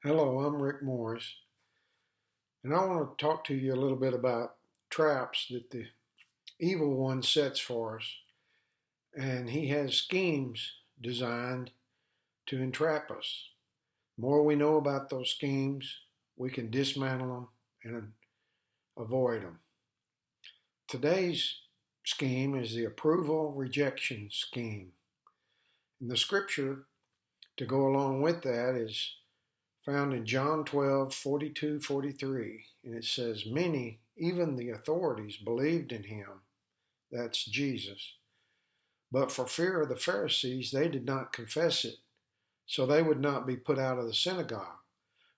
Hello, I'm Rick Morris, and I want to talk to you a little bit about traps that the evil one sets for us. And he has schemes designed to entrap us. The more we know about those schemes, we can dismantle them and avoid them. Today's scheme is the approval rejection scheme. And the scripture to go along with that is found in John 12:42-43, and it says, Many, even the authorities, believed in him, that's Jesus. But for fear of the Pharisees, they did not confess it, so they would not be put out of the synagogue.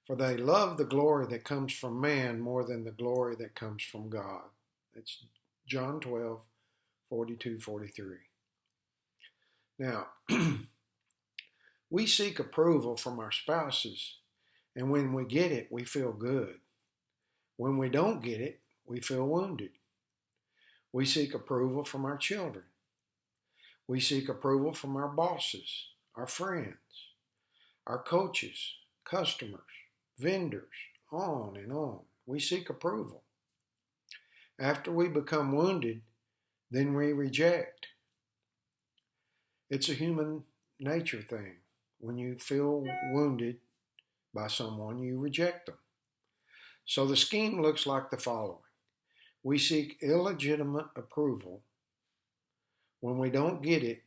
For they love the glory that comes from man more than the glory that comes from God. That's John 12:42-43. Now, we seek approval from our spouses, and when we get it, we feel good. When we don't get it, we feel wounded. We seek approval from our children. We seek approval from our bosses, our friends, our coaches, customers, vendors, on and on. We seek approval. After we become wounded, then we reject. It's a human nature thing. When you feel wounded by someone, you reject them. So the scheme looks like the following. We seek illegitimate approval. When we don't get it,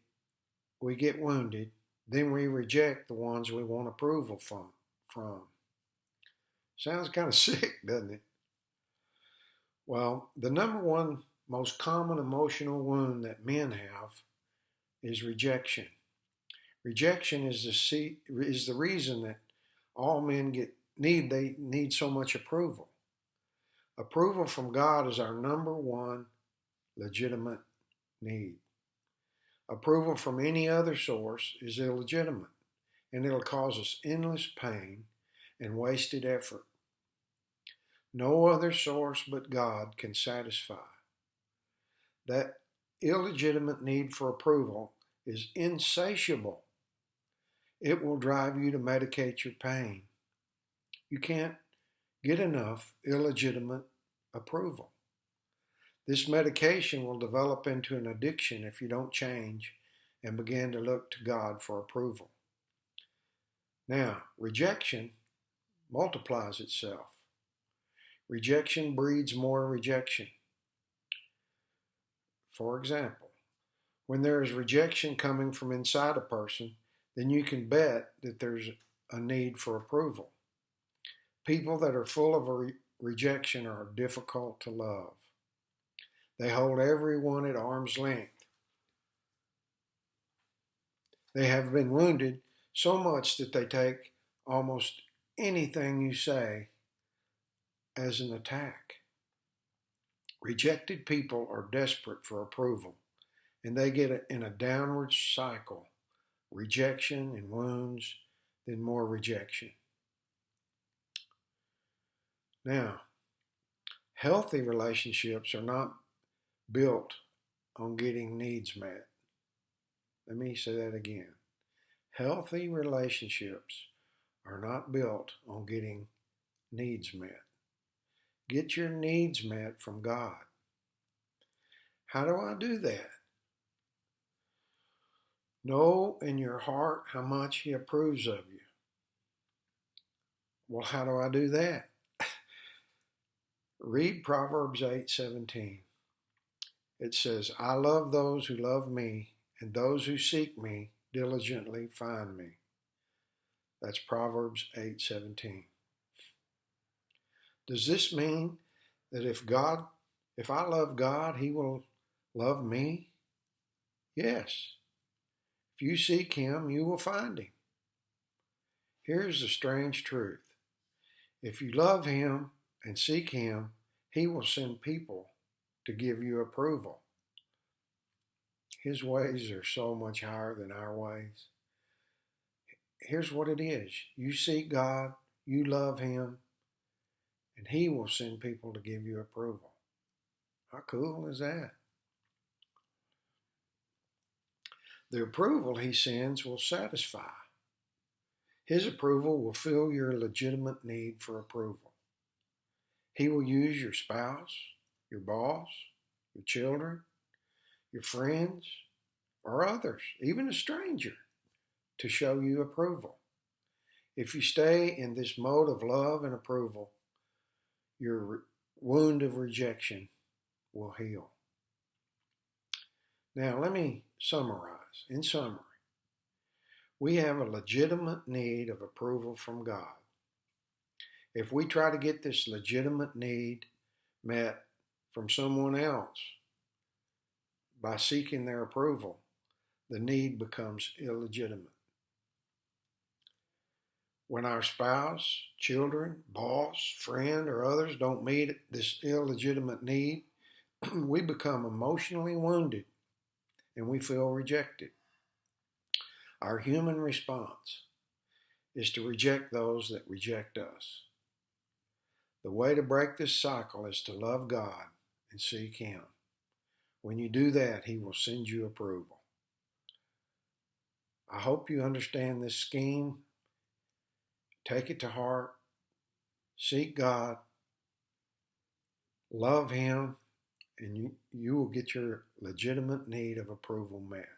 we get wounded. Then we reject the ones we want approval from. Sounds kind of sick, doesn't it? Well, the number one most common emotional wound that men have is rejection. Rejection is the reason that all men they need so much approval. Approval from God is our number one legitimate need. Approval from any other source is illegitimate, and it'll cause us endless pain and wasted effort. No other source but God can satisfy. That illegitimate need for approval is insatiable. It will drive you to medicate your pain. You can't get enough illegitimate approval. This medication will develop into an addiction if you don't change and begin to look to God for approval. Now, rejection multiplies itself. Rejection breeds more rejection. For example, when there is rejection coming from inside a person, then you can bet that there's a need for approval. People that are full of rejection are difficult to love. They hold everyone at arm's length. They have been wounded so much that they take almost anything you say as an attack. Rejected people are desperate for approval, and they get in a downward cycle. Rejection and wounds, then more rejection. Now, healthy relationships are not built on getting needs met. Let me say that again. Healthy relationships are not built on getting needs met. Get your needs met from God. How do I do that? Know in your heart how much He approves of you. Well, how do I do that? Read Proverbs 8:17. It says, I love those who love me, and those who seek me diligently find me. That's Proverbs 8:17. Does this mean that if I love God, He will love me? Yes. If you seek Him, you will find Him. Here's the strange truth. If you love Him and seek Him, He will send people to give you approval. His ways are so much higher than our ways. Here's what it is. You seek God, you love Him, and He will send people to give you approval. How cool is that? The approval He sends will satisfy. His approval will fill your legitimate need for approval. He will use your spouse, your boss, your children, your friends, or others, even a stranger, to show you approval. If you stay in this mode of love and approval, your wound of rejection will heal. Now, let me summarize. In summary, we have a legitimate need of approval from God. If we try to get this legitimate need met from someone else by seeking their approval, the need becomes illegitimate. When our spouse, children, boss, friend, or others don't meet this illegitimate need, we become emotionally wounded and we feel rejected. Our human response is to reject those that reject us. The way to break this cycle is to love God and seek Him. When you do that, He will send you approval. I hope you understand this scheme. Take it to heart. Seek God. Love Him, and you will get your legitimate need of approval met.